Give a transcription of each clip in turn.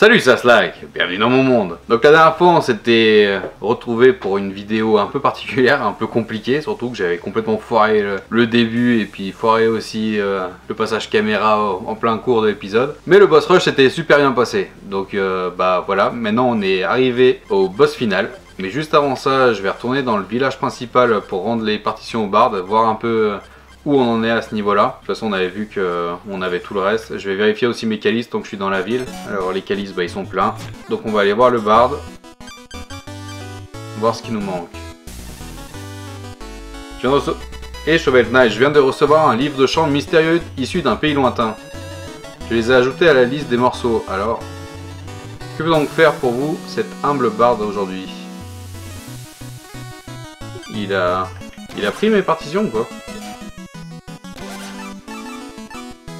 Salut, ça Slack, bienvenue dans mon monde. Donc la dernière fois on s'était retrouvé pour une vidéo un peu particulière, un peu compliquée, surtout que j'avais complètement foiré le début et puis foiré aussi le passage caméra en plein cours de l'épisode. Mais le boss rush s'était super bien passé, donc bah voilà, maintenant on est arrivé au boss final. Mais juste avant ça, je vais retourner dans le village principal pour rendre les partitions au bard, voir un peu où on en est à ce niveau là. De toute façon on avait vu qu'on avait tout le reste. Je vais vérifier aussi mes calices tant que je suis dans la ville. Alors les calices bah, ils sont pleins. Donc on va aller voir le bard. Voir ce qui nous manque. Et Shovel Knight, je viens de recevoir un livre de chant mystérieux issu d'un pays lointain. Je les ai ajoutés à la liste des morceaux. Alors, que peut donc faire pour vous cet humble bard aujourd'hui? Il a pris mes partitions ou quoi?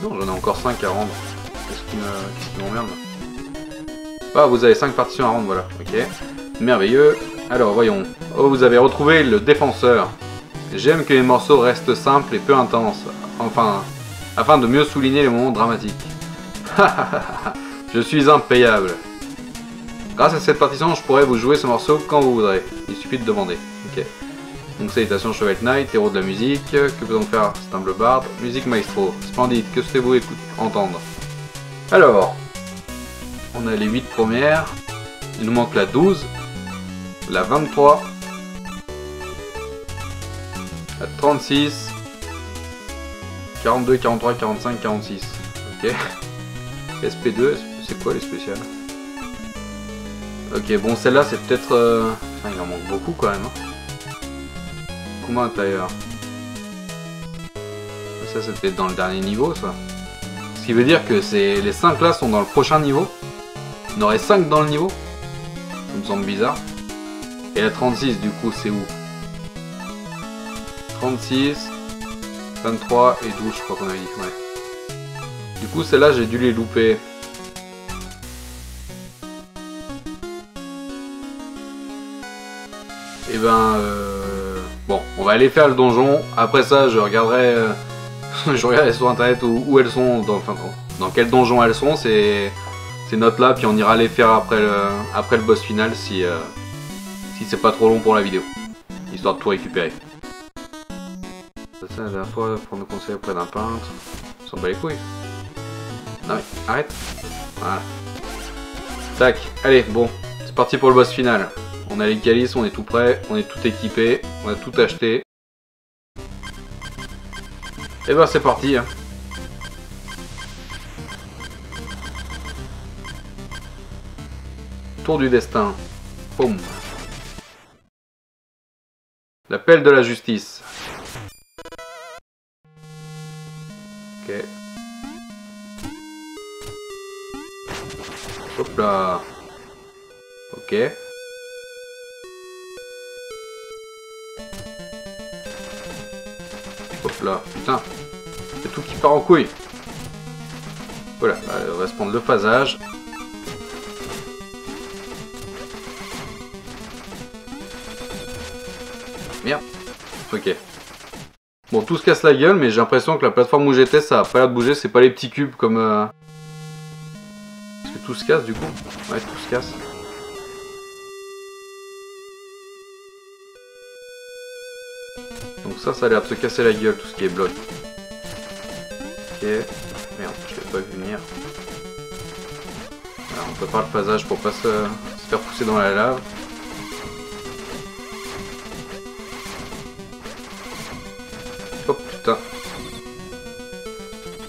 Non, j'en ai encore 5 à rendre. Qu'est-ce qui m'emmerde? Ah, vous avez 5 partitions à rendre, voilà. Ok. Merveilleux. Alors, voyons. Oh, vous avez retrouvé le défenseur. J'aime que les morceaux restent simples et peu intenses. Enfin, afin de mieux souligner les moments dramatiques. Je suis impayable. Grâce à cette partition, je pourrais vous jouer ce morceau quand vous voudrez. Il suffit de demander. Ok. Donc salutations Shovel Knight, héros de la musique, que peut donc faire cet humble bard? Musique maestro, splendide, que souhaitez-vous entendre? Alors, on a les 8 premières, il nous manque la 12, la 23, la 36, 42, 43, 45, 46, ok. SP2, c'est quoi les spéciales? Ok, bon celle-là c'est peut-être... il en manque beaucoup quand même. Hein. Combien d'ailleurs? Ça c'était dans le dernier niveau ça. Ce qui veut dire que les 5 là sont dans le prochain niveau. Il y en aurait 5 dans le niveau. Ça me semble bizarre. Et la 36 du coup c'est où? 36, 23 et 12 je crois qu'on avait dit. Ouais. Du coup celle-là j'ai dû les louper. Et ben bon, on va aller faire le donjon. Après ça, je regarderai, je regarderai sur internet où elles sont, dans quel donjon elles sont, ces notes là, puis on ira les faire après le boss final si c'est pas trop long pour la vidéo, histoire de tout récupérer. Ça, la dernière fois, prendre conseil auprès d'un peintre, on s'en bat les couilles. Non mais, arrête. Voilà. Tac, allez, bon, c'est parti pour le boss final. On a les calices, on est tout prêt, on est tout équipé, on a tout acheté. Et ben c'est parti. Hein. Tour du destin. Boum. L'appel de la justice. Ok. Hop là. Ok. Hop là, putain, c'est tout qui part en couille. Voilà, on va se prendre le phasage. Merde. Ok. Bon, tout se casse la gueule, mais j'ai l'impression que la plateforme où j'étais, ça a pas l'air de bouger. C'est pas les petits cubes comme... Est-ce que tout se casse du coup? Ouais, tout se casse. Donc ça a l'air de se casser la gueule, tout ce qui est bloc. Ok. Merde, je l'ai pas vu venir. Alors, on peut faire le phasage pour pas se faire pousser dans la lave. Oh putain.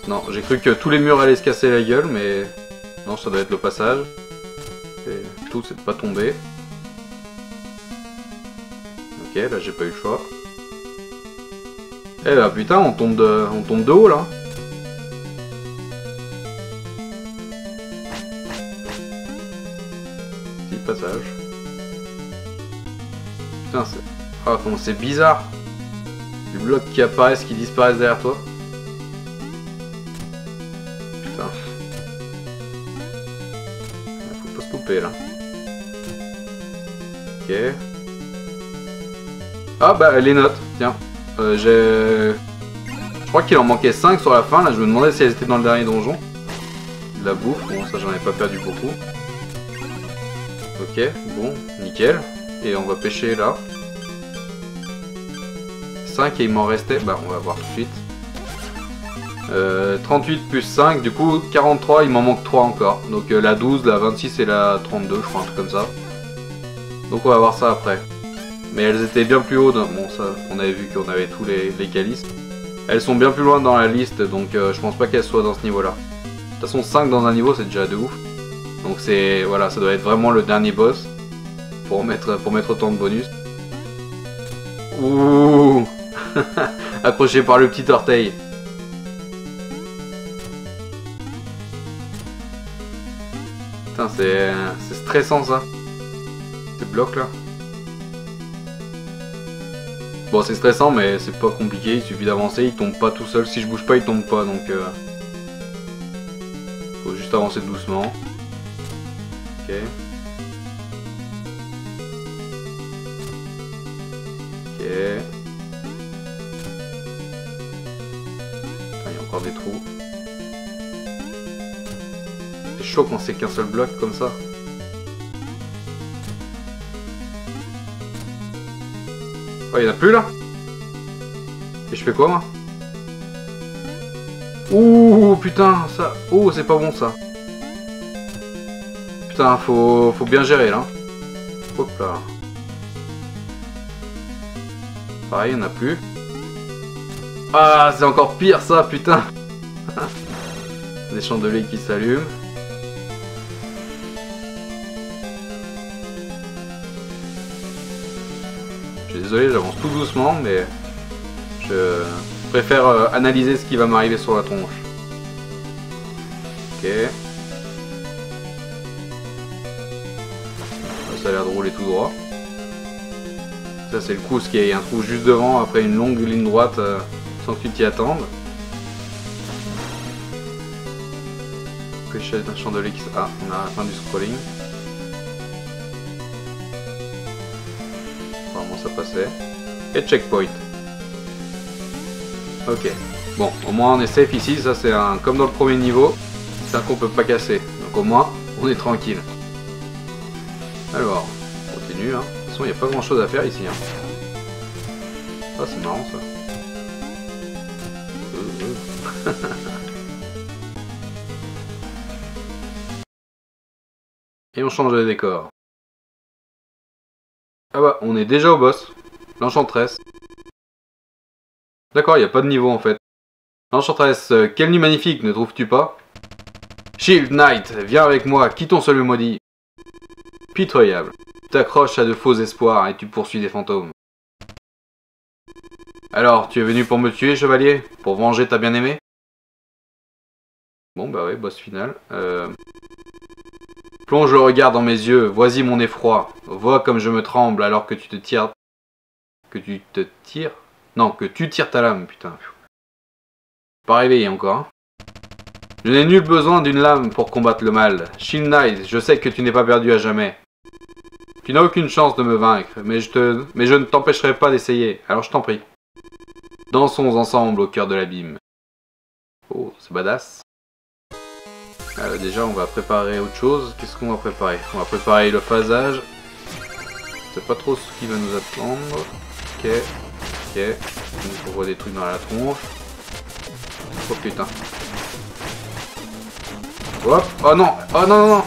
Non, j'ai cru que tous les murs allaient se casser la gueule, mais... Non, ça doit être le passage. Et tout, c'est de pas tomber. Ok, là j'ai pas eu le choix. Eh bah putain, on tombe de haut là. Petit passage. Putain, c'est... Ah, comment c'est bizarre. Les blocs qui apparaissent, qui disparaissent derrière toi. Putain. Faut pas se louper là. Ok. Ah bah les notes, tiens. Je crois qu'il en manquait 5 sur la fin, là je me demandais si elles étaient dans le dernier donjon. De la bouffe, bon ça j'en ai pas perdu beaucoup. Ok, bon, nickel. Et on va pêcher là. 5 et il m'en restait. Bah, on va voir tout de suite. 38 plus 5, du coup 43, il m'en manque 3 encore. Donc la 12, la 26 et la 32, je crois, un truc comme ça. Donc on va voir ça après. Mais elles étaient bien plus hautes. Bon, ça, on avait vu qu'on avait tous les calices. Elles sont bien plus loin dans la liste, donc je pense pas qu'elles soient dans ce niveau-là. De toute façon, 5 dans un niveau, c'est déjà de ouf. Donc c'est, voilà, ça doit être vraiment le dernier boss. Pour mettre autant de bonus. Ouh. Accroché par le petit orteil. Putain, c'est stressant ça. Ces blocs là. Bon, c'est stressant, mais c'est pas compliqué. Il suffit d'avancer. Il tombe pas tout seul. Si je bouge pas, il tombe pas. Donc, faut juste avancer doucement. Ok. Ok. Il y a encore des trous. C'est chaud quand c'est qu'un seul bloc comme ça. Oh, il y en a plus là. Et je fais quoi moi? Ouh putain, ça. Oh, c'est pas bon ça. Putain, faut bien gérer là. Hop là. Pareil, il n'y en a plus. Ah, c'est encore pire ça, putain. Des chandeliers qui s'allument. Je suis désolé, j'avance tout doucement, mais je préfère analyser ce qui va m'arriver sur la tronche. Ok. Ça a l'air de rouler tout droit. Ça c'est le coup, ce qui est un trou juste devant après une longue ligne droite sans que tu t'y attendes. Pêcher un chandelier qui... Ah, on a la fin du scrolling. Apparemment ça passait. Et checkpoint. Ok. Bon, au moins on est safe ici. Ça c'est un... Comme dans le premier niveau, c'est un qu'on peut pas casser. Donc au moins, on est tranquille. Alors, on continue. Hein. De toute façon, il n'y a pas grand chose à faire ici. Hein. Ah, c'est marrant ça. Et on change de décor. Ah bah, on est déjà au boss. L'enchantresse. D'accord, il n'y a pas de niveau en fait. L'enchantresse, quelle nuit magnifique, ne trouves-tu pas? Shield Knight, viens avec moi, quittons ce lieu maudit. Pitoyable. Tu t'accroches à de faux espoirs et tu poursuis des fantômes. Alors, tu es venu pour me tuer, chevalier? Pour venger ta bien-aimée? Bon bah ouais, boss final. Plonge le regard dans mes yeux, vois-y mon effroi. Vois comme je me tremble alors que tu te tires... Que tu te tires? Non, que tu tires ta lame, putain. Pas réveillé encore, hein. Je n'ai nul besoin d'une lame pour combattre le mal. Shield Knight, je sais que tu n'es pas perdu à jamais. Tu n'as aucune chance de me vaincre, mais je ne t'empêcherai pas d'essayer, alors je t'en prie. Dansons ensemble au cœur de l'abîme. Oh, c'est badass. Alors déjà, on va préparer autre chose. Qu'est-ce qu'on va préparer? On va préparer le phasage. Je sais pas trop ce qui va nous attendre. Ok, ok. On voit des trucs dans la tronche. Oh putain. Hop. Oh non. Oh non, non, non.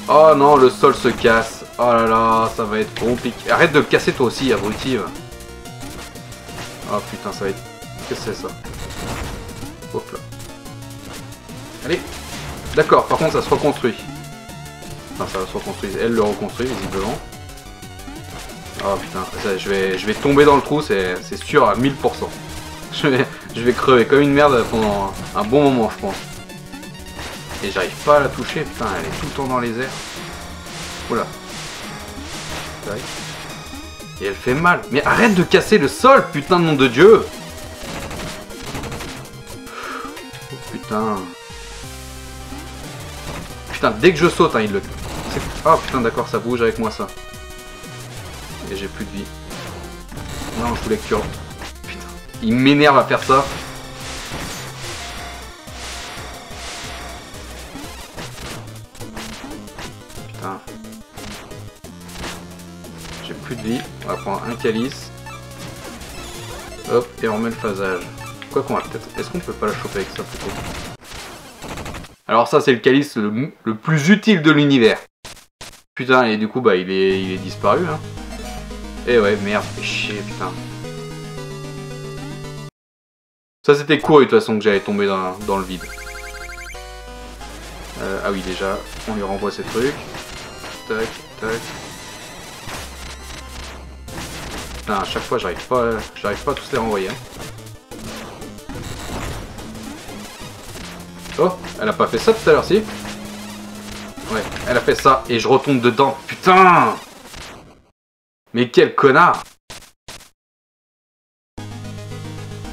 Oh non, le sol se casse. Oh là là, ça va être compliqué. Arrête de le casser toi aussi, abruti. Oh putain, ça va être... Qu'est-ce que c'est ça? Hop là. Allez. D'accord, par contre ça se reconstruit. Enfin, ça va se reconstruire. Elle le reconstruit visiblement. Oh putain, ça, je vais tomber dans le trou, c'est sûr à 1000%. Je vais crever comme une merde pendant un bon moment, je pense. Et j'arrive pas à la toucher, putain, elle est tout le temps dans les airs. Oula. Et elle fait mal. Mais arrête de casser le sol, putain de nom de Dieu. Oh putain. Putain, dès que je saute, hein, il le... Oh putain, d'accord, ça bouge avec moi, ça. Et j'ai plus de vie. Non, je voulais que tu... Putain, il m'énerve à faire ça. Putain. plus de vie. On va prendre un calice. Hop, et on remet le phasage. Quoi qu'on va peut-être... Est-ce qu'on peut pas la choper avec ça plutôt? Alors ça c'est le calice le plus utile de l'univers. Putain, et du coup bah il est disparu hein. Et ouais, merde, fait chier, putain. Ça c'était couru de toute façon que j'allais tomber dans le vide. Ah oui déjà, on lui renvoie ces trucs. Tac, tac. Putain, à chaque fois j'arrive pas à tous les renvoyer. Oh, elle a pas fait ça tout à l'heure, si? Ouais, elle a fait ça et je retombe dedans. Putain! Mais quel connard!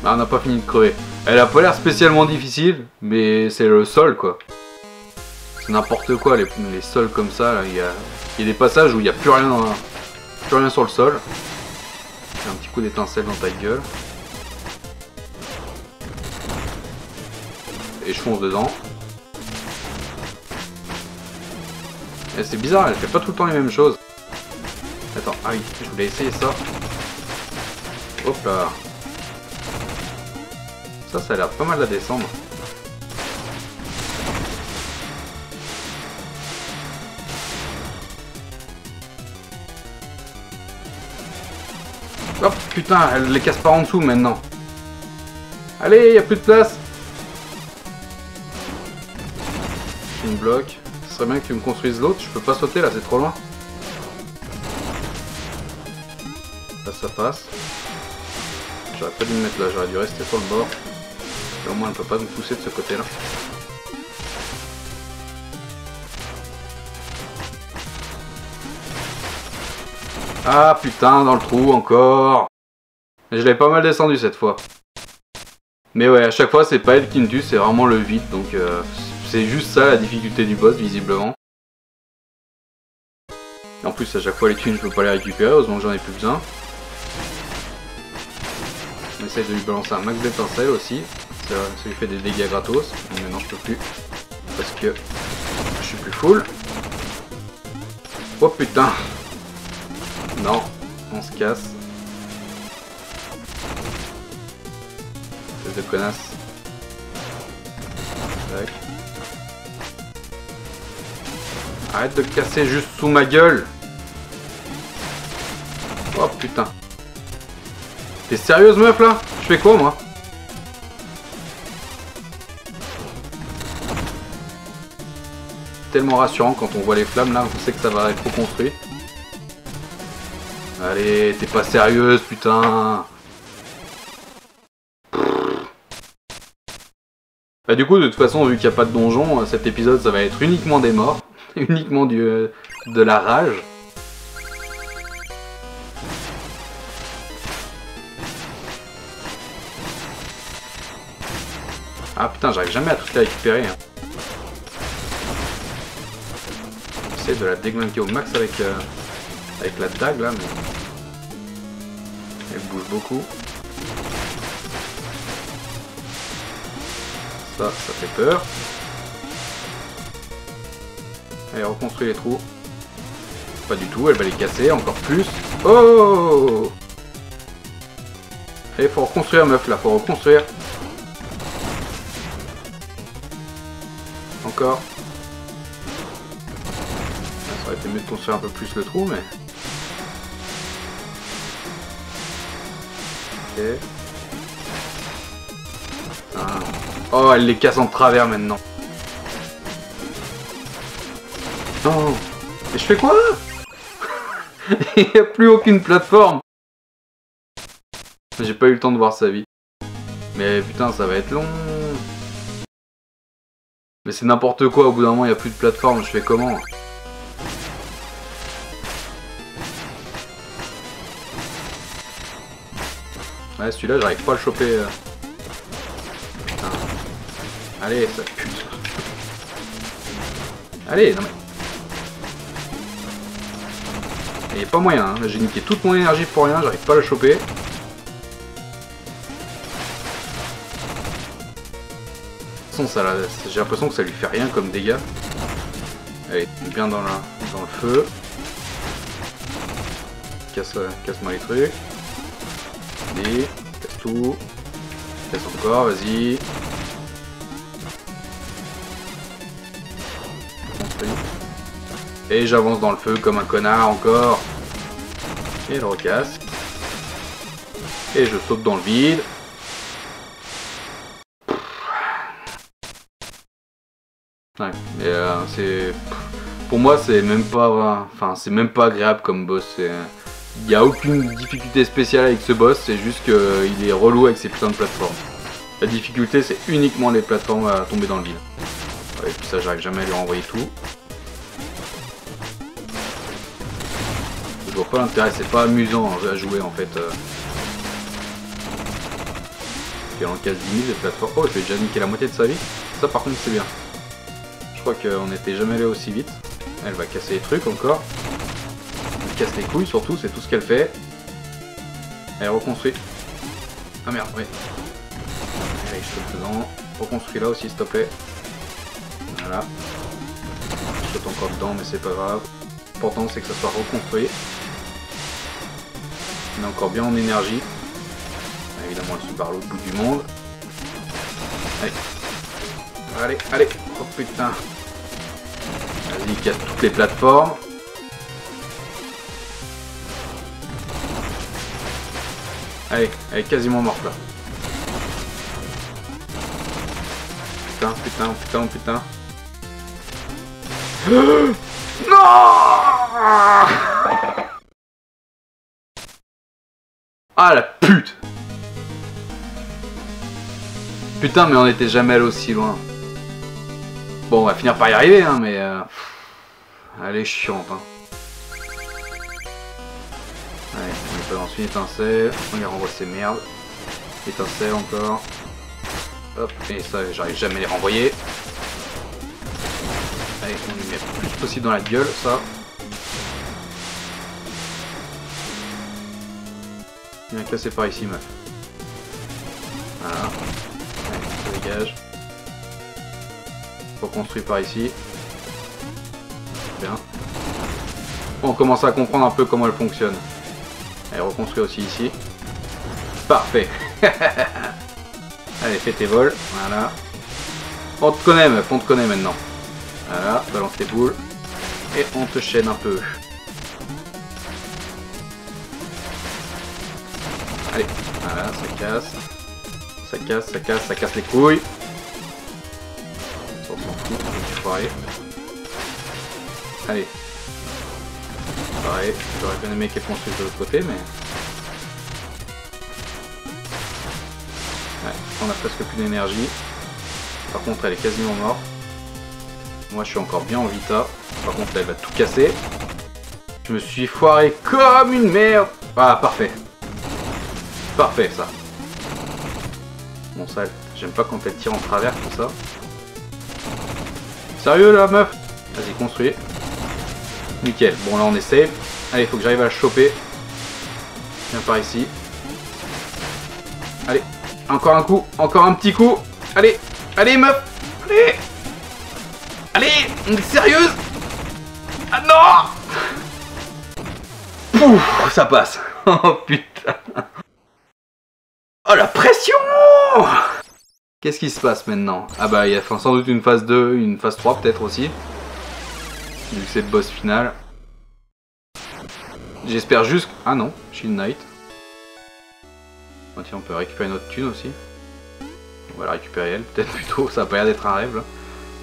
Ah, on n'a pas fini de crever. Elle a pas l'air spécialement difficile, mais c'est le sol quoi. C'est n'importe quoi les sols comme ça. Il y a des passages où il n'y a plus rien sur le sol. Un petit coup d'étincelle dans ta gueule. Et je fonce dedans. Et c'est bizarre, elle fait pas tout le temps les mêmes choses. Attends, ah oui, je voulais essayer ça. Hop là. Ça a l'air pas mal à descendre. Hop, putain, elle les casse pas en dessous maintenant. Allez, y a plus de place. Tu me bloques. Ce serait bien que tu me construises l'autre. Je peux pas sauter là, c'est trop loin. Là, ça passe. J'aurais pas dû me mettre là, j'aurais dû rester sur le bord. Et au moins, elle peut pas me pousser de ce côté-là. Ah putain, dans le trou encore. Je l'avais pas mal descendu cette fois. Mais ouais, à chaque fois, c'est pas elle qui me tue, c'est vraiment le vide. Donc c'est juste ça la difficulté du boss, visiblement. Et en plus, à chaque fois, les thunes, je peux pas les récupérer. Heureusement que j'en ai plus besoin. On essaye de lui balancer un max d'étincelles aussi. Ça lui fait des dégâts gratos. Mais maintenant, je peux plus. Parce que je suis plus full. Oh putain. Non, on se casse. Espèce de connasse. Tac. Arrête de casser juste sous ma gueule. Oh putain. T'es sérieuse meuf là? Je fais quoi moi? Tellement rassurant quand on voit les flammes là, on sait que ça va être reconstruit. Allez, t'es pas sérieuse, putain. Bah du coup, de toute façon, vu qu'il n'y a pas de donjon, cet épisode, ça va être uniquement des morts. Uniquement de la rage. Ah putain, j'arrive jamais à toutes les récupérer. Hein. J'essaie de la déglinguer au max avec la dague là, mais elle bouge beaucoup. Ça fait peur. Allez, reconstruit les trous. Pas du tout, elle va les casser encore plus. Oh! Allez, faut reconstruire meuf là, faut reconstruire. Encore. Ça aurait été mieux de construire un peu plus le trou, mais... Ok. Ah. Oh, elle les casse en travers maintenant. Non. Et je fais quoi? Il n'y a plus aucune plateforme. J'ai pas eu le temps de voir sa vie. Mais putain, ça va être long. Mais c'est n'importe quoi, au bout d'un moment, il n'y a plus de plateforme. Je fais comment? Ouais, celui-là, j'arrive pas à le choper. Putain. Allez, ça pue. Allez, non mais... Il n'y a pas moyen, hein. J'ai niqué toute mon énergie pour rien, j'arrive pas à la choper. De toute façon, j'ai l'impression que ça lui fait rien comme dégâts. Elle est bien dans le feu. casse-moi les trucs. Allez, casse tout. Casse encore, vas-y. Et j'avance dans le feu comme un connard encore. Et je recasse. Et je saute dans le vide. Ouais, et c'est... Pour moi, c'est même pas... Enfin, c'est même pas agréable comme boss. Il n'y a aucune difficulté spéciale avec ce boss, c'est juste qu'il est relou avec ses putains de plateformes. La difficulté, c'est uniquement les plateformes à tomber dans le vide. Ouais, et puis ça, j'arrive jamais à lui renvoyer tout. Je vois pas l'intérêt, c'est pas amusant à jouer en fait. Il en casse 10 000 les plateformes. Oh, je vais déjà niquer la moitié de sa vie. Ça par contre c'est bien. Je crois qu'on n'était jamais allé aussi vite. Elle va casser les trucs encore. Elle casse les couilles surtout, c'est tout ce qu'elle fait. Elle reconstruit. Ah merde, oui. Allez, je saute dedans. Reconstruis là aussi s'il te plaît. Voilà. Je saute encore dedans mais c'est pas grave. L'important c'est que ça soit reconstruit. On est encore bien en énergie. Évidemment elle se barre à l'autre bout du monde. Allez. Allez, allez. Oh putain. Vas-y, casse toutes les plateformes. Allez, elle est quasiment morte là. Putain, putain, putain, putain. Non! Ah la pute! Putain, mais on était jamais allé aussi loin. Bon, on va finir par y arriver, hein, mais... elle est chiante, hein. Allez, on peut ensuite étincelle. On lui renvoie ces merdes. Étincelle encore. Hop, et ça, j'arrive jamais à les renvoyer. Allez, on lui met le plus possible dans la gueule, ça. Viens casser par ici, meuf. Voilà. Allez, ça dégage. Reconstruit par ici. Bien. Bon, on commence à comprendre un peu comment elle fonctionne. Elle reconstruit aussi ici. Parfait. Allez, fais tes vols. Voilà. On te connaît, meuf, on te connaît maintenant. Voilà, balance tes boules. Et on te chaîne un peu. Allez, voilà, ça casse. Ça casse, ça casse, ça casse les couilles. On s'en fout, on va foirer. Allez. Pareil, j'aurais bien aimé qu'elle construise de l'autre côté, mais... Ouais, on a presque plus d'énergie. Par contre, elle est quasiment morte. Moi, je suis encore bien en vita. Par contre, là, elle va tout casser. Je me suis foiré comme une merde. Ah, parfait. Parfait, ça. Bon, ça, j'aime pas quand elle tire en travers, tout ça. Sérieux, la meuf? Vas-y, construis. Nickel. Bon, là, on est safe. Allez, il faut que j'arrive à la choper. Viens par ici. Allez, encore un coup. Encore un petit coup. Allez, allez, meuf. Allez. Allez, on est sérieuse? Ah non! Pouf, ça passe. Oh putain. Oh la pression! Qu'est-ce qui se passe maintenant? Ah bah il y a sans doute une phase 2, une phase 3 peut-être aussi. Vu que c'est le boss final. J'espère juste... Ah non, Shield Knight. Oh, tiens, on peut récupérer notre thune aussi. On va la récupérer elle, peut-être plutôt, ça a pas l'air d'être un rêve là.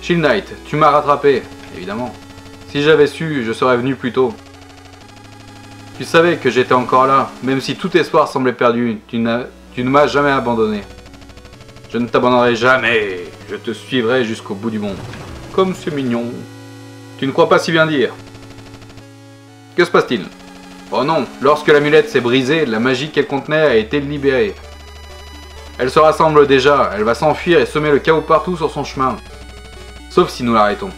Shield Knight, tu m'as rattrapé, évidemment. Si j'avais su, je serais venu plus tôt. Tu savais que j'étais encore là, même si tout espoir semblait perdu, tu ne m'as jamais abandonné. Je ne t'abandonnerai jamais, je te suivrai jusqu'au bout du monde. Comme c'est mignon. Tu ne crois pas si bien dire. Que se passe-t-il? Oh non, lorsque l'amulette s'est brisée, la magie qu'elle contenait a été libérée. Elle se rassemble déjà, elle va s'enfuir et semer le chaos partout sur son chemin. Sauf si nous l'arrêtons.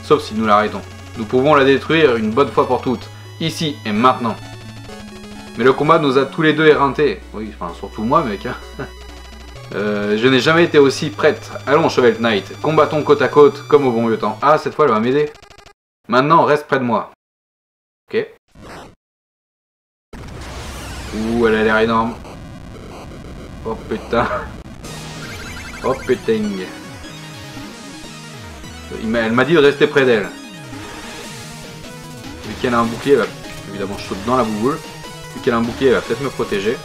Sauf si nous l'arrêtons. Nous pouvons la détruire une bonne fois pour toutes. Ici et maintenant. Mais le combat nous a tous les deux éreintés. Oui, enfin surtout moi mec. Hein. Je n'ai jamais été aussi prête. Allons Shovel Knight, combattons côte à côte comme au bon vieux temps. Ah, cette fois elle va m'aider. Maintenant reste près de moi. Ok. Ouh, elle a l'air énorme. Oh putain. Oh putain. Elle m'a dit de rester près d'elle. Vu qu'elle a un bouclier, elle va... évidemment je saute dans la boule. Vu qu'elle a un bouclier, elle va peut-être me protéger.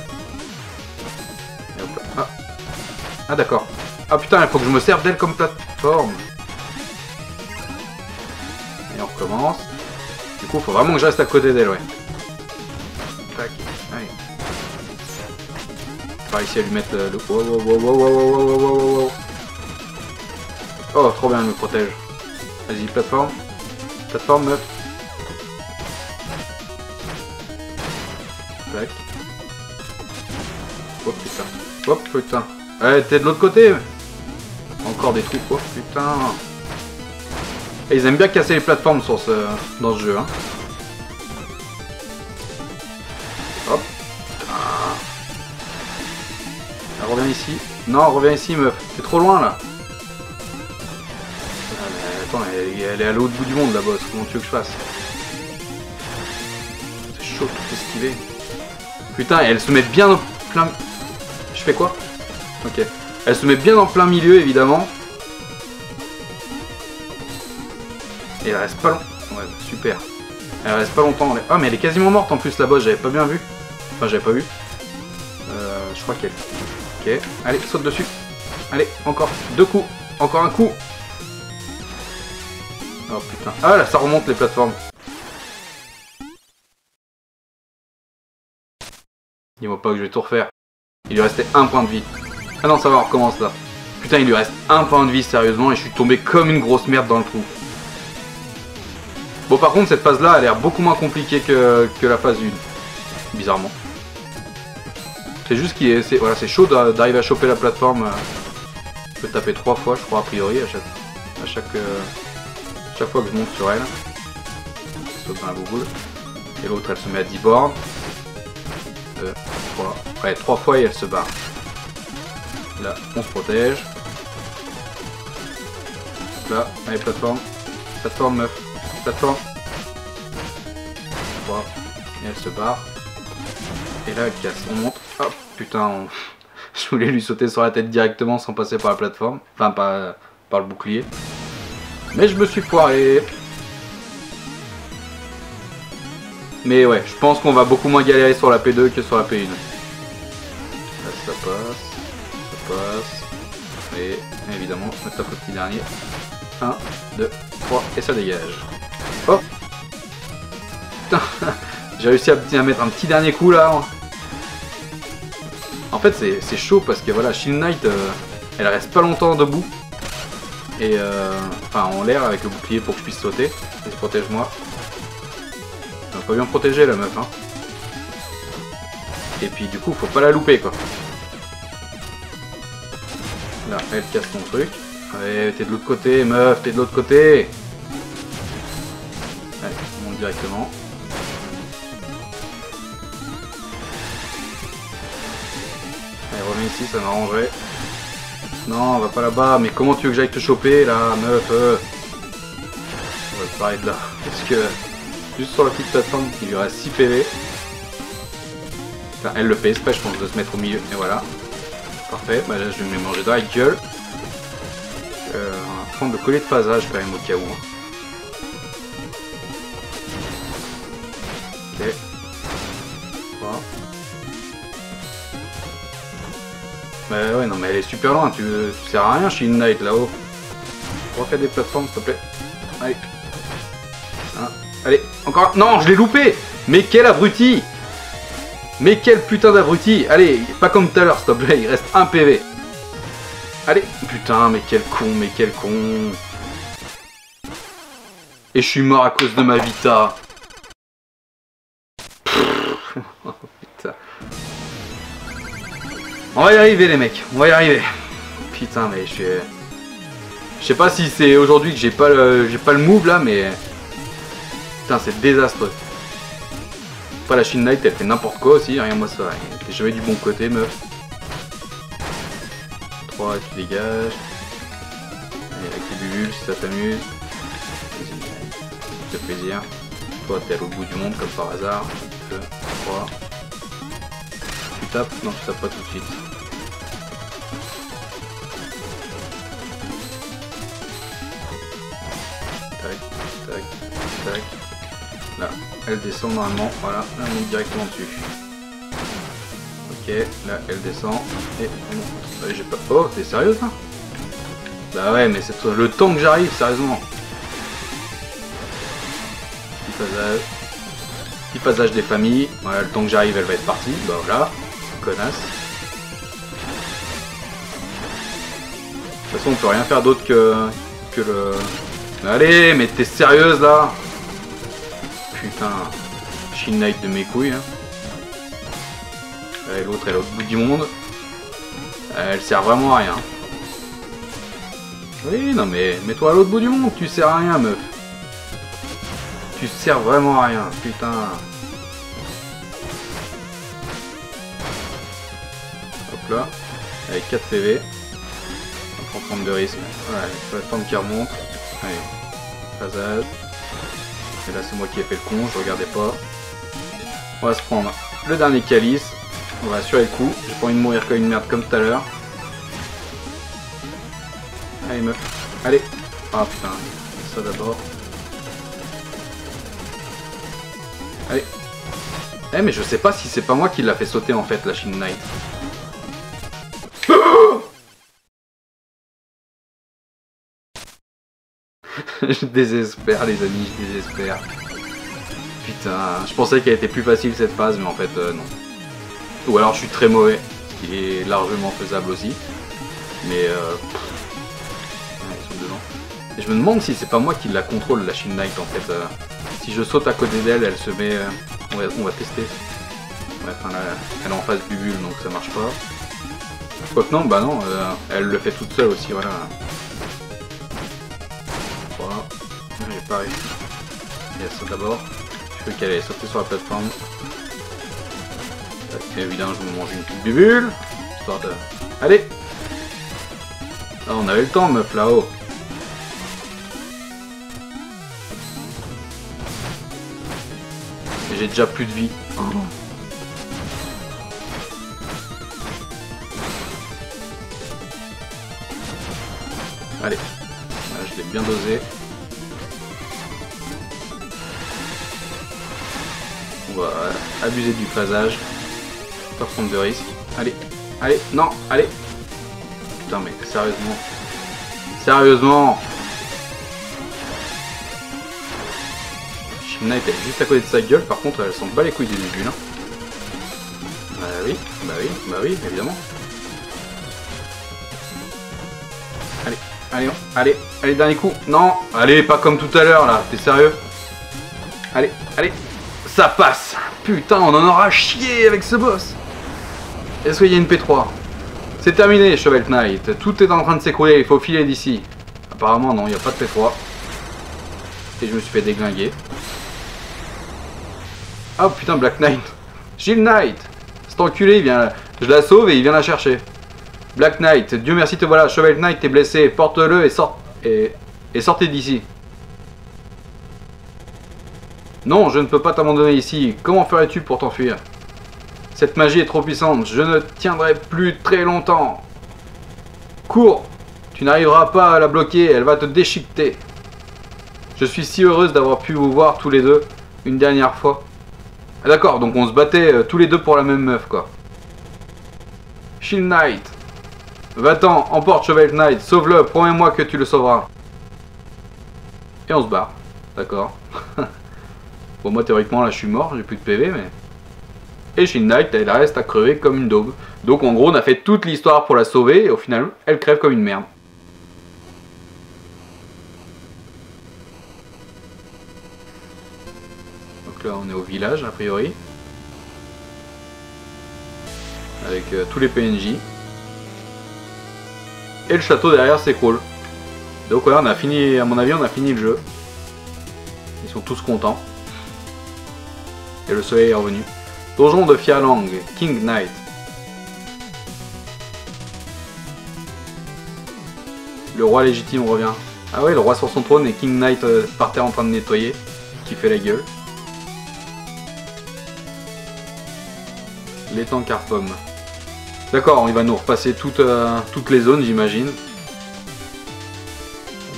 Ah, ah d'accord. Ah putain, il faut que je me serve d'elle comme plateforme. Et on recommence. Du coup, il faut vraiment que je reste à côté d'elle, ouais. Tac, allez. On va réussir à lui mettre le... Wow, wow, wow, wow, wow, wow, wow, wow. Oh, trop bien, elle me protège. Vas-y, plateforme. Plateforme, meuf. Tac. Oh putain. Oh putain. Ouais, t'es de l'autre côté. Encore des trous. Oh putain. Et ils aiment bien casser les plateformes dans ce jeu. Hein. Hop. Ah. Reviens ici. Non, reviens ici, meuf. T'es trop loin là. Ah, mais attends, elle est à l'autre bout du monde là-bas. Comment tu veux que je fasse? C'est chaud, tout esquiver. Putain, et elle se met bien dans plein... Je fais quoi? Ok. Elle se met bien en plein milieu, évidemment. Et elle reste pas longtemps. Ouais, super. Elle reste pas longtemps. Ah, mais elle est quasiment morte en plus là-bas, j'avais pas bien vu. Enfin, j'avais pas vu. Je crois qu'elle... Ok. Allez, saute dessus. Allez, encore 2 coups. Encore un coup. Oh putain. Ah là, ça remonte les plateformes. Dis-moi pas que je vais tout refaire. Il lui restait un point de vie. Ah non, ça va, on recommence là. Putain, il lui reste un point de vie, sérieusement, et je suis tombé comme une grosse merde dans le trou. Bon, par contre, cette phase-là a l'air beaucoup moins compliquée que la phase 1. Bizarrement. C'est juste qu'il est... Voilà, c'est chaud d'arriver à choper la plateforme. Je peux taper 3 fois, je crois, a priori, à chaque fois que je monte sur elle. Je saute dans la bouboule. Et l'autre, elle se met à 10 bornes. 2, 3. Ouais, 3 fois et elle se barre. Là, on se protège. Là, allez, plateforme. Plateforme, meuf. Plateforme. 3. Et elle se barre. Et là, elle casse. On monte. Hop, putain. Je voulais lui sauter sur la tête directement sans passer par la plateforme. Enfin, par le bouclier. Mais je me suis foiré. Mais ouais, je pense qu'on va beaucoup moins galérer sur la P2 que sur la P1. Là, ça passe. Et évidemment, je me tape le petit dernier. 1, 2, 3, et ça dégage. Oh putain. J'ai réussi à mettre un petit dernier coup là. En fait, c'est chaud parce que voilà, Shield Knight, elle reste pas longtemps debout. Et enfin, en l'air avec le bouclier pour que je puisse sauter. Vas-y, protège-moi. Elle va pas bien protéger la meuf, hein. Et puis du coup, faut pas la louper quoi. Là, elle casse ton truc. Ouais, t'es de l'autre côté, meuf, t'es de l'autre côté. Allez, on monte directement. Allez, reviens ici, ça m'arrangerait. Non, on va pas là-bas, mais comment tu veux que j'aille te choper là, meuf On va se barrer de là. Parce que, juste sur la petite plateforme, il lui reste 6 PV. Enfin, elle le fait exprès, je pense, de se mettre au milieu. Et voilà. Parfait, bah là je vais me les manger dans la gueule. On va prendre le collier de phasage quand même au cas où. Hein. Ok. Voilà. Bah ouais, non mais elle est super loin, tu sers à rien Shield Knight là-haut. Refais des plateformes s'il te plaît. Allez. Hein. Allez, encore. Non, je l'ai loupé. Mais quel abruti. Mais quel putain d'abruti. Allez, pas comme tout à l'heure s'il te plaît, il reste un PV. Allez, putain, mais quel con, mais quel con. Et je suis mort à cause de ma Vita. Oh, putain. On va y arriver les mecs, on va y arriver. Putain, mais je suis... Je sais pas si c'est aujourd'hui que j'ai pas le move là, mais... Putain, c'est désastreux. Pas la Shield Knight, elle fait n'importe quoi aussi, rien moi ça. T'es jamais du bon côté, meuf. 3, tu dégages. Allez, avec les bulles, si ça t'amuse. Vas-y, fais plaisir. Toi, t'es à l'autre bout du monde, comme par hasard. 2, 3. tapes? Non, tu tapes pas tout de suite. Tac, tac, tac. Là, elle descend normalement. Voilà, là on monte directement dessus. Ok, là elle descend. Et on monte. J'ai pas. Oh, t'es sérieuse là? Bah ouais, mais c'est le temps que j'arrive, sérieusement. Petit passage. Petit passage des familles. Voilà, le temps que j'arrive, elle va être partie. Bah voilà, connasse. De toute façon, on peut rien faire d'autre que le... Allez, mais t'es sérieuse là? Putain, Shield Knight de mes couilles. Hein. Et l'autre est à l'autre bout du monde. Elle sert vraiment à rien. Oui, non mais mets-toi à l'autre bout du monde, tu sers à rien, meuf. Tu sers vraiment à rien, putain. Hop là, avec 4 PV. On prend 32 risques. Ouais, il faut attendre qu'il remonte. Allez, passage. Et là c'est moi qui ai fait le con, je regardais pas. On va se prendre le dernier calice. On va assurer le coup. J'ai pas envie de mourir comme une merde comme tout à l'heure. Allez meuf, allez. Ah putain, ça d'abord. Allez. Eh mais je sais pas si c'est pas moi qui l'a fait sauter en fait la Shield Knight. Je désespère les amis, je désespère. Putain, je pensais qu'elle était plus facile cette phase mais en fait non. Ou alors je suis très mauvais, ce qui est largement faisable aussi. Mais ils sont dedans. Et je me demande si c'est pas moi qui la contrôle la Shield Knight en fait. Si je saute à côté d'elle, elle se met... on va tester. Ouais, enfin là, elle est en phase bubule donc ça marche pas. Quoique non, bah non, elle le fait toute seule aussi, voilà. Voilà. J'ai pas réussi. Il y a ça d'abord. Je veux qu'elle ait sauté sur la plateforme. Et évidemment, je me mange une petite bubule. Histoire de... Allez! Ah, on avait le temps, meuf, là-haut. J'ai déjà plus de vie. Oh. Allez, là, je l'ai bien dosé. On va abuser du phasage. Pas prendre de risques. Allez, allez, non, allez. Putain mais sérieusement. Sérieusement. Shield Knight elle est juste à côté de sa gueule, par contre elle s'en bat les couilles des débuts là. Bah oui, bah oui, bah oui, évidemment. Allez, allez, non, allez, allez, dernier coup. Non, allez, pas comme tout à l'heure là, t'es sérieux? Allez, allez, ça passe. Putain, on en aura chié avec ce boss. Est-ce qu'il y a une P3? C'est terminé, Shovel Knight. Tout est en train de s'écrouler, il faut filer d'ici. Apparemment, non, il n'y a pas de P3. Et je me suis fait déglinguer. Oh putain, Black Knight. Shield Knight. Cet enculé, il vient... Je la sauve et il vient la chercher. Black Knight, Dieu merci, te voilà. Shovel Knight, t'es blessé. Porte-le et sortez d'ici. Non, je ne peux pas t'abandonner ici. Comment ferais-tu pour t'enfuir? Cette magie est trop puissante, je ne tiendrai plus très longtemps. Cours, tu n'arriveras pas à la bloquer, elle va te déchiqueter. Je suis si heureuse d'avoir pu vous voir tous les deux une dernière fois. Ah d'accord, donc on se battait tous les deux pour la même meuf quoi. Shield Knight, va-t'en, emporte Shovel Knight, sauve-le, promets-moi que tu le sauveras. Et on se barre, d'accord. Bon moi théoriquement là je suis mort, j'ai plus de PV mais... Et Shield Knight, elle reste à crever comme une daube. Donc en gros, on a fait toute l'histoire pour la sauver, et au final, elle crève comme une merde. Donc là, on est au village, a priori. Avec tous les PNJ. Et le château derrière s'écroule. Donc voilà, on a fini, à mon avis, on a fini le jeu. Ils sont tous contents. Et le soleil est revenu. Donjon de Fialang, King Knight. Le roi légitime revient. Ah ouais, le roi sur son trône et King Knight par terre en train de nettoyer. Qui fait la gueule. L'étang Carpom. D'accord, il va nous repasser toutes les zones, j'imagine. Bon,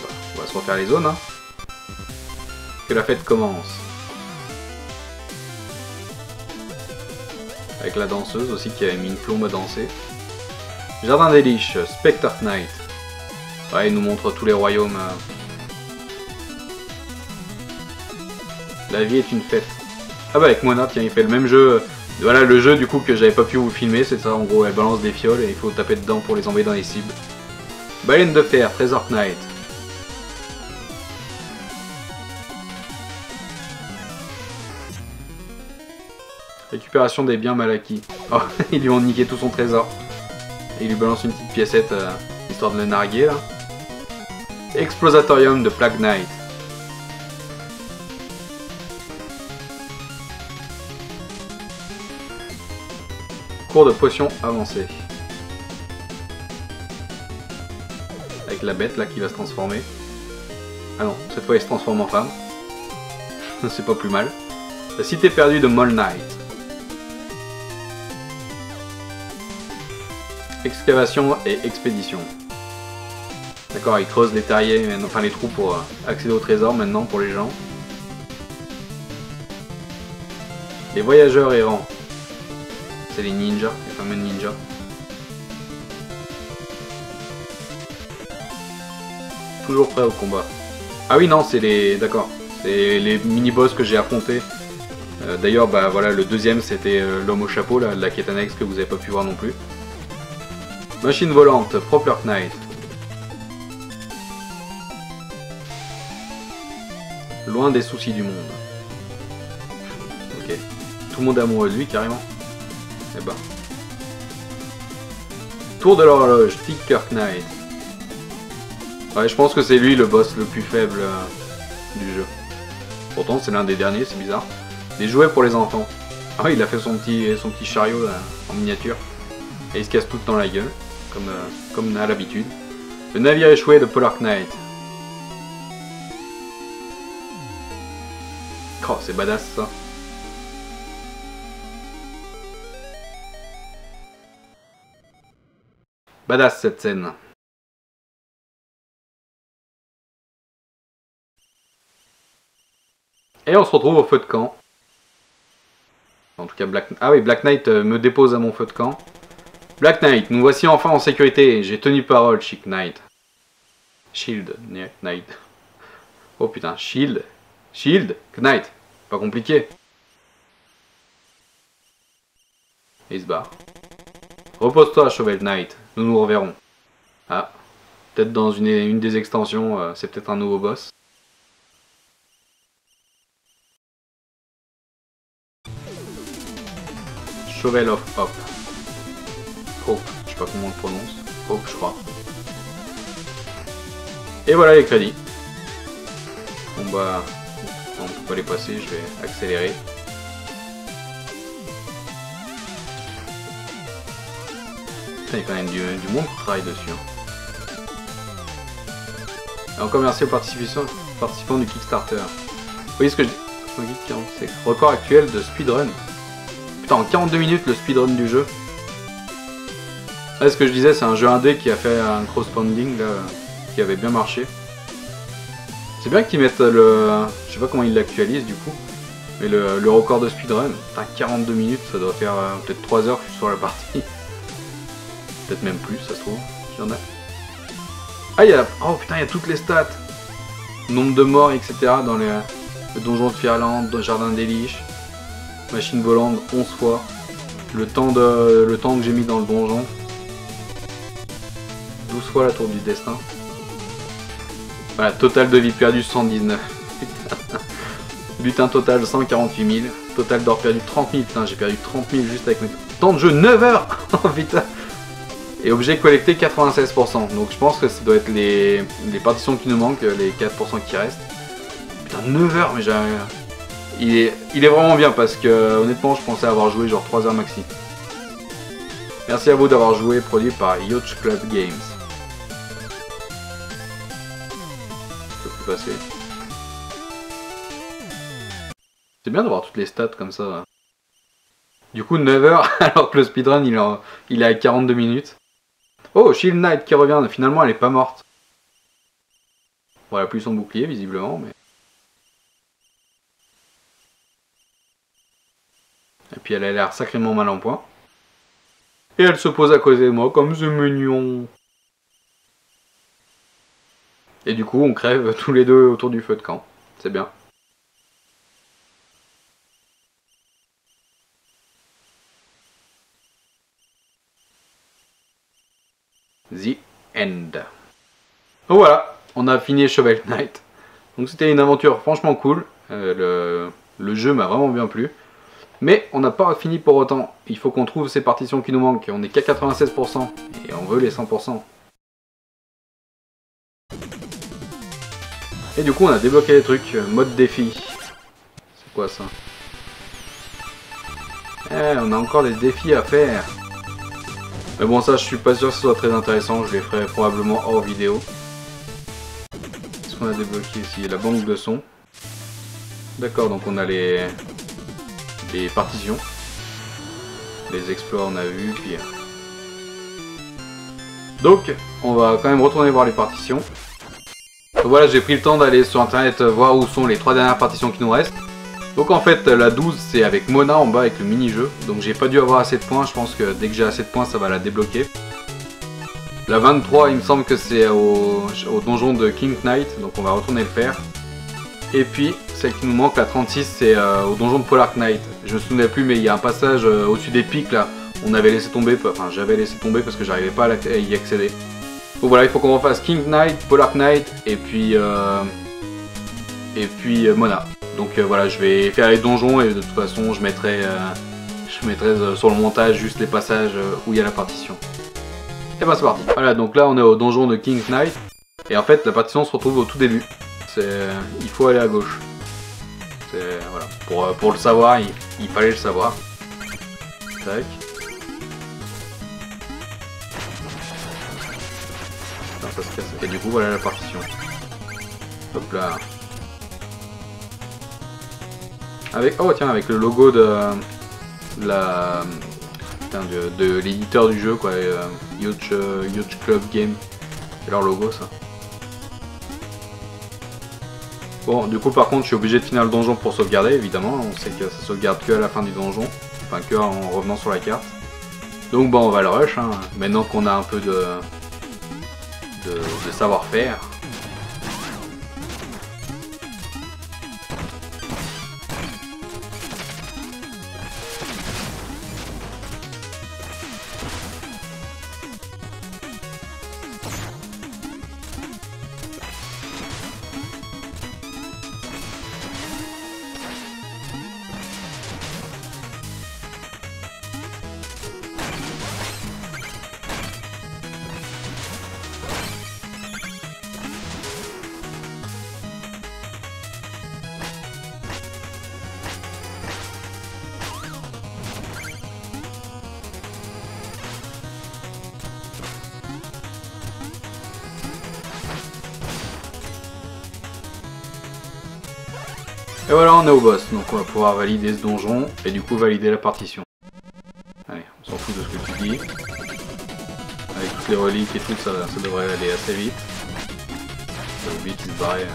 bah, on va se refaire les zones, hein. Que la fête commence. Avec la danseuse aussi qui avait mis une plombe à danser. Jardin des Liches, Spectre Knight. Ouais, il nous montre tous les royaumes. La vie est une fête. Ah bah avec Mona, tiens, il fait le même jeu. Voilà le jeu du coup que j'avais pas pu vous filmer, c'est ça en gros, elle balance des fioles et il faut taper dedans pour les envoyer dans les cibles. Baleine de fer, Trésor Knight. Récupération des biens mal acquis. Oh, ils lui ont niqué tout son trésor. Et il lui balance une petite piécette, histoire de le narguer là. Explosatorium de Plague Knight. Cours de potion avancée. Avec la bête là qui va se transformer. Ah non, cette fois il se transforme en femme. C'est pas plus mal. La cité perdue de Mole Knight. Excavation et expédition. D'accord, il creuse les terriers, enfin les trous pour accéder au trésor maintenant pour les gens. Les voyageurs errants. C'est les ninjas, les fameux ninjas. Toujours prêt au combat. Ah oui, non, c'est les... D'accord. C'est les mini-boss que j'ai affrontés. D'ailleurs, bah voilà, le deuxième c'était l'homme au chapeau, là, la quête annexe que vous avez pas pu voir non plus. Machine volante, Proper Knight. Loin des soucis du monde. Ok. Tout le monde est amoureux de lui, carrément. Eh ben. Tour de l'horloge, Ticker Knight. Ouais, je pense que c'est lui le boss le plus faible du jeu. Pourtant, c'est l'un des derniers, c'est bizarre. Des jouets pour les enfants. Ah oui, il a fait son petit chariot là, en miniature. Et il se casse tout dans la gueule, comme à l'habitude. Le navire échoué de Polar Knight. Oh, c'est badass ça. Badass cette scène. Et on se retrouve au feu de camp. En tout cas, Ah oui, Black Knight me dépose à mon feu de camp. Black Knight, nous voici enfin en sécurité. J'ai tenu parole, Chic Knight. Shield, Knight. Oh putain, Shield. Shield, Knight. Pas compliqué. Et il se barre. Repose-toi, Shovel Knight. Nous nous reverrons. Ah. Peut-être dans une des extensions, c'est peut-être un nouveau boss. Shovel of Hope. Hope, je sais pas comment on le prononce. Hope, je crois. Et voilà les crédits. Bon bah, on peut pas les passer, je vais accélérer. Putain, il y a quand même du monde qui travaille dessus. Hein. Et encore merci aux participants du Kickstarter. Vous voyez ce que je dis? C'est record actuel de speedrun. Putain, en 42 minutes le speedrun du jeu. Là, ce que je disais, c'est un jeu indé qui a fait un crowdfunding qui avait bien marché. C'est bien qu'ils mettent le... Je sais pas comment ils l'actualisent du coup. Mais le record de speedrun, putain, 42 minutes, ça doit faire peut-être 3 heures que je suis sur la partie. Peut-être même plus, ça se trouve. Il y en a. Ah, il y a... Oh putain, il y a toutes les stats. Nombre de morts, etc. dans le donjon de Fierland, le jardin des Liches. Machine volante 11 fois. Le temps que j'ai mis dans le donjon. 12 fois la tour du destin. Voilà, total de vie perdue 119. Butin total 148 000. Total d'or perdu 30 000. Putain, j'ai perdu 30 000 juste avec mes... Temps de jeu 9 heures. Oh putain. Et objet collecté 96%. Donc je pense que ça doit être les partitions qui nous manquent, les 4% qui restent. Putain, 9 heures, mais j'ai... Il est vraiment bien parce que honnêtement je pensais avoir joué genre 3 heures maxi. Merci à vous d'avoir joué, produit par Yacht Club Games. Je peux plus passer. C'est bien d'avoir toutes les stats comme ça. Du coup 9 heures alors que le speedrun il est à 42 minutes. Oh, Shield Knight qui revient, finalement elle est pas morte. Bon, elle a plus son bouclier visiblement, mais... Et puis elle a l'air sacrément mal en point. Et elle se pose à côté de moi comme c'est mignon. Et du coup on crève tous les deux autour du feu de camp. C'est bien. The End. Donc voilà, on a fini Shovel Knight. Donc c'était une aventure franchement cool. Le jeu m'a vraiment bien plu. Mais on n'a pas fini pour autant. Il faut qu'on trouve ces partitions qui nous manquent. On est qu'à 96% et on veut les 100%. Et du coup on a débloqué les trucs. Mode défi. C'est quoi ça? On a encore des défis à faire. Mais bon, ça je suis pas sûr que ce soit très intéressant. Je les ferai probablement hors vidéo. Qu'est-ce qu'on a débloqué ici? La banque de son. D'accord, donc on a les partitions. Les exploits on a vu, puis... Donc, on va quand même retourner voir les partitions. Donc voilà, j'ai pris le temps d'aller sur internet voir où sont les 3 dernières partitions qui nous restent. Donc en fait, la 12 c'est avec Mona en bas avec le mini-jeu. Donc j'ai pas dû avoir assez de points, je pense que dès que j'ai assez de points ça va la débloquer. La 23 il me semble que c'est au donjon de King Knight, donc on va retourner le faire. Et puis celle qui nous manque, la 36, c'est au donjon de Polar Knight. Je me souvenais plus, mais il y a un passage au-dessus des pics là. On avait laissé tomber, enfin j'avais laissé tomber parce que j'arrivais pas à y accéder. Donc voilà, il faut qu'on refasse King Knight, Polar Knight et puis Mona. Donc voilà, je vais faire les donjons et de toute façon je mettrai sur le montage juste les passages où il y a la partition. Et ben c'est parti. Voilà, donc là on est au donjon de King Knight. Et en fait la partition se retrouve au tout début. Il faut aller à gauche. Voilà. Pour le savoir, il fallait le savoir. Tac. Putain, ça se casse. Et du coup voilà la partition. Hop là. Oh tiens, avec le logo de l'éditeur du jeu, quoi, Huge Club Game. C'est leur logo ça. Bon, du coup par contre je suis obligé de finir le donjon pour sauvegarder, évidemment. On sait que ça sauvegarde que à la fin du donjon. Enfin que en revenant sur la carte. Donc bon, on va le rush, hein. Maintenant qu'on a un peu de savoir-faire. Et voilà, on est au boss, donc on va pouvoir valider ce donjon et du coup valider la partition. Allez, on s'en fout de ce que tu dis. Avec toutes les reliques et tout, ça devrait aller assez vite. J'ai oublié qu'il se barrait.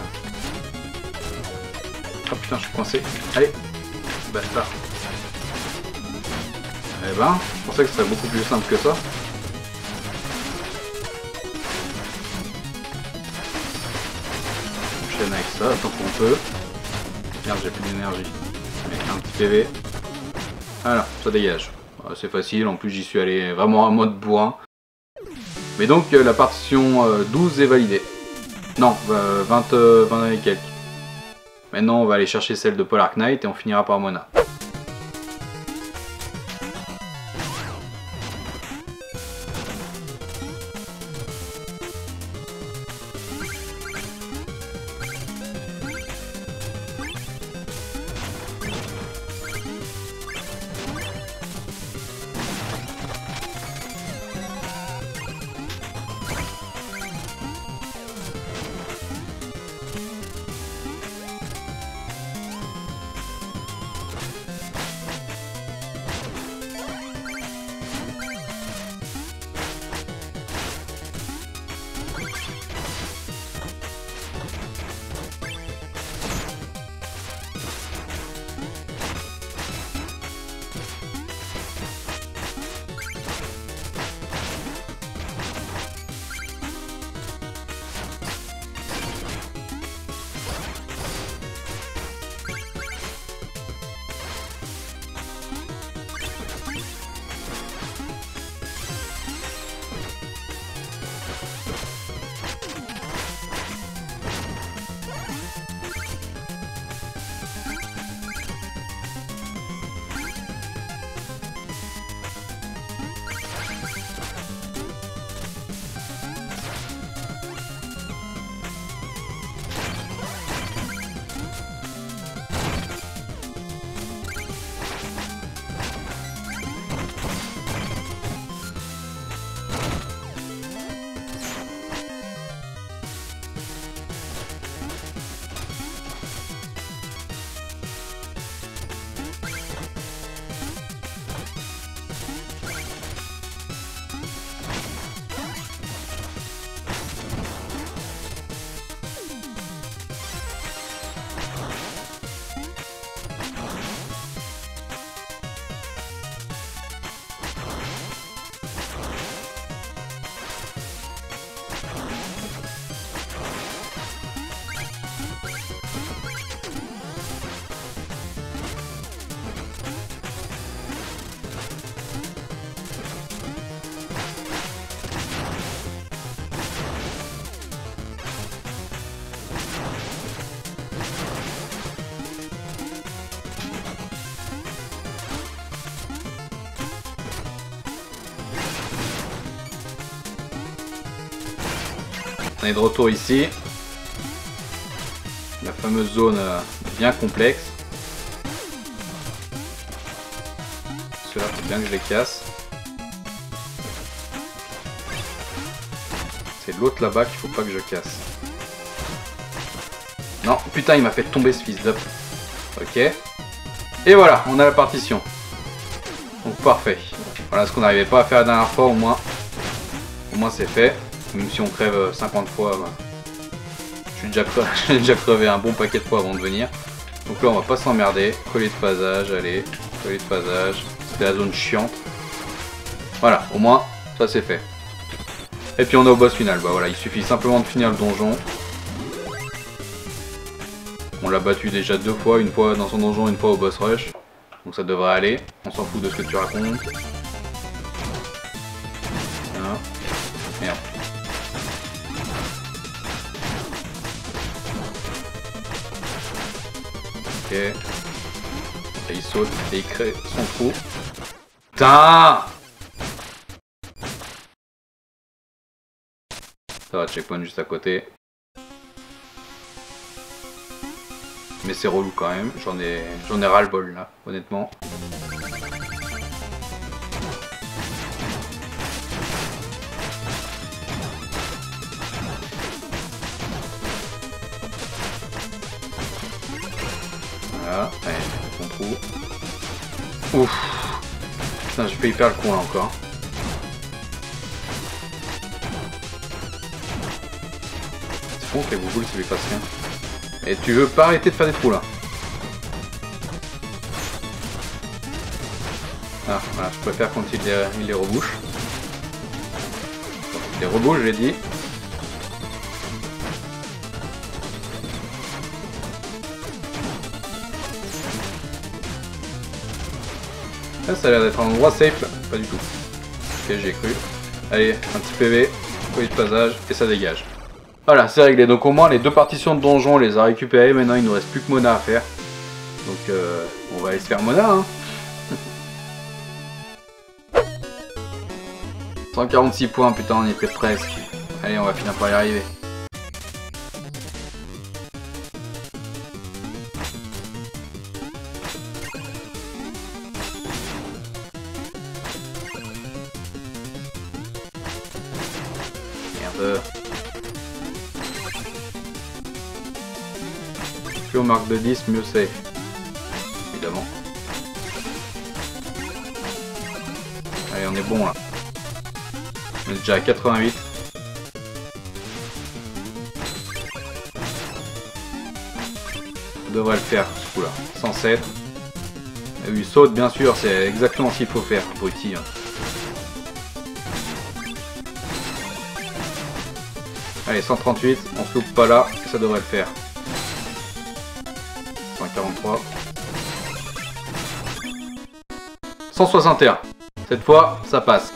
Oh putain, je suis coincé. Allez, bâtard. Eh ben, je pensais que ce serait beaucoup plus simple que ça. On enchaîne avec ça, tant qu'on peut. Merde, j'ai plus d'énergie. Avec un petit PV. Voilà, ça dégage. C'est facile, en plus j'y suis allé vraiment en mode bourrin. Mais donc la partition 12 est validée. Non, 20 et quelques. Maintenant on va aller chercher celle de Polar Knight et on finira par Mona. On est de retour ici. La fameuse zone bien complexe. Ceux-là, faut bien que je les casse. C'est l'autre là-bas qu'il faut pas que je casse. Non, putain, il m'a fait tomber ce fils d'up. Ok. Et voilà, on a la partition. Donc parfait. Voilà ce qu'on n'arrivait pas à faire la dernière fois, au moins c'est fait. Même si on crève 50 fois, bah, j'ai déjà crevé un bon paquet de fois avant de venir. Donc là on va pas s'emmerder. Collier de phasage, allez, collier de phasage. C'était la zone chiante. Voilà, au moins ça c'est fait. Et puis on est au boss final. Bah voilà, il suffit simplement de finir le donjon. On l'a battu déjà 2 fois, une fois dans son donjon, une fois au boss rush. Donc ça devrait aller. On s'en fout de ce que tu racontes. Voilà. Merde. Ok. Et il saute et il crée son trou. Putain! Ça va, checkpoint juste à côté. Mais c'est relou quand même, j'en ai ras le bol là, honnêtement. Voilà, allez, mon trou. Ouf. Putain, j'ai failli faire le con là encore. C'est con que les bouboules ça lui fasse rien. Et tu veux pas arrêter de faire des trous là? Ah, voilà, je préfère quand il les rebouche. Il les rebouche, j'ai dit. Là, ça a l'air d'être un endroit safe là. Pas du tout. Ok, j'y ai cru. Allez, un petit PV, colis de passage, et ça dégage. Voilà, c'est réglé. Donc au moins les 2 partitions de donjon, on les a récupérées. Maintenant, il nous reste plus que Mona à faire. Donc on va aller se faire Mona. Hein. 146 points, putain, on y était presque. Allez, on va finir par y arriver. Merde. Plus on marque de 10, mieux c'est. Évidemment. Allez, on est bon là. On est déjà à 88. On devrait le faire ce coup là. 107. Et lui saute bien sûr, c'est exactement ce qu'il faut faire, abruti. Allez, 138, on se loupe pas là, ça devrait le faire. 143. 161. Cette fois, ça passe.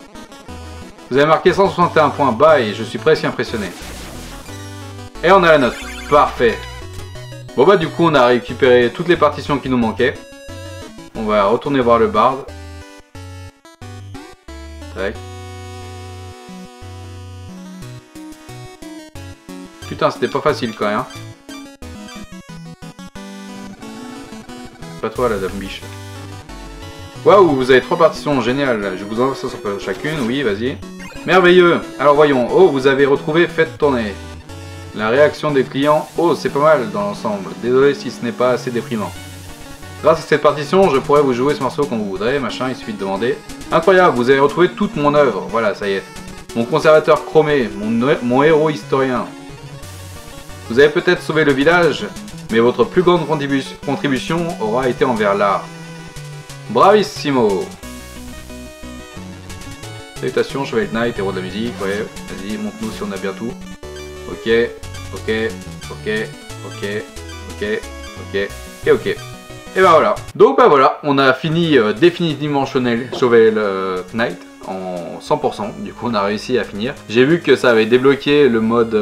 Vous avez marqué 161 points bas et je suis presque impressionné. Et on a la note. Parfait. Bon bah du coup, on a récupéré toutes les partitions qui nous manquaient. On va retourner voir le bard. Tac. Putain, c'était pas facile quand même. Hein. Pas toi la dame biche. Waouh, vous avez 3 partitions géniales. Je vous envoie ça sur chacune. Oui, vas-y. Merveilleux. Alors voyons. Oh, vous avez retrouvé Faites tourner. La réaction des clients. Oh, c'est pas mal dans l'ensemble. Désolé si ce n'est pas assez déprimant. Grâce à cette partition, je pourrais vous jouer ce morceau quand vous voudrez. Machin, il suffit de demander. Incroyable, vous avez retrouvé toute mon œuvre. Voilà, ça y est. Mon conservateur chromé. Mon héros historien. Vous avez peut-être sauvé le village, mais votre plus grande contribution aura été envers l'art. Bravissimo! Salutations, Chevalier Knight, héros de la musique, ouais, vas-y, montre-nous si on a bien tout. Ok, ok, ok, ok, ok, ok, et ok. Et ben voilà. Donc ben voilà, on a fini définitivement Chevalier Knight en 100%, du coup on a réussi à finir. J'ai vu que ça avait débloqué le mode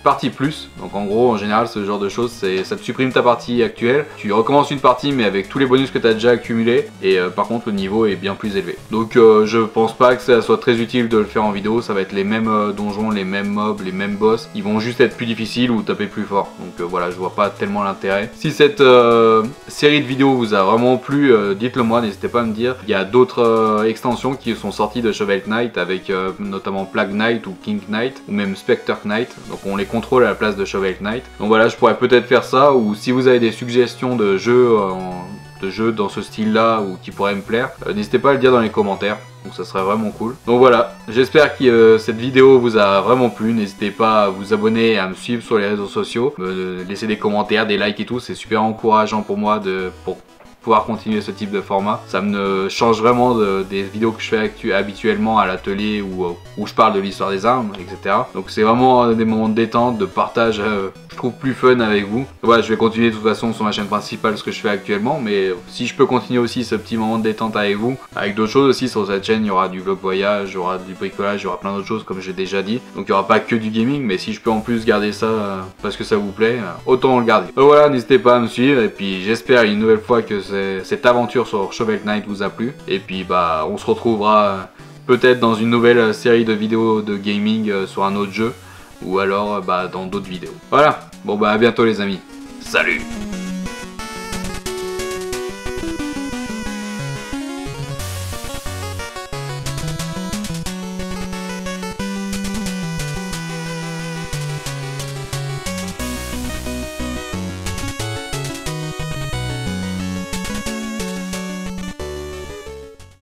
partie plus. Donc en gros, en général, ce genre de choses, ça te supprime ta partie actuelle. Tu recommences une partie, mais avec tous les bonus que tu as déjà accumulés. Et par contre, le niveau est bien plus élevé. Donc je pense pas que ça soit très utile de le faire en vidéo. Ça va être les mêmes donjons, les mêmes mobs, les mêmes boss. Ils vont juste être plus difficiles ou taper plus fort. Donc voilà, je vois pas tellement l'intérêt. Si cette série de vidéos vous a vraiment plu, dites-le moi, n'hésitez pas à me dire. Il y a d'autres extensions qui sont sorties de Shovel Knight avec notamment Plague Knight ou King Knight ou même Spectre Knight. Donc on les contrôle à la place de Shovel Knight. Donc voilà, je pourrais peut-être faire ça, ou si vous avez des suggestions de jeux dans ce style là ou qui pourraient me plaire, n'hésitez pas à le dire dans les commentaires. Donc ça serait vraiment cool. Donc voilà, j'espère que cette vidéo vous a vraiment plu. N'hésitez pas à vous abonner et à me suivre sur les réseaux sociaux, me laisser des commentaires, des likes et tout. C'est super encourageant pour moi pour pouvoir continuer ce type de format. Ça me change vraiment des vidéos que je fais habituellement à l'atelier où je parle de l'histoire des armes, etc. Donc c'est vraiment des moments de détente, de partage, je trouve plus fun avec vous. Voilà, je vais continuer de toute façon sur ma chaîne principale ce que je fais actuellement, mais si je peux continuer aussi ce petit moment de détente avec vous, avec d'autres choses aussi sur cette chaîne, il y aura du vlog voyage, il y aura du bricolage, il y aura plein d'autres choses comme j'ai déjà dit. Donc il n'y aura pas que du gaming, mais si je peux en plus garder ça parce que ça vous plaît, autant le garder. Donc voilà, n'hésitez pas à me suivre, et puis j'espère une nouvelle fois que cette aventure sur Shovel Knight vous a plu. Et puis bah on se retrouvera peut-être dans une nouvelle série de vidéos de gaming sur un autre jeu, ou alors dans d'autres vidéos. Voilà, bon bah à bientôt les amis. Salut!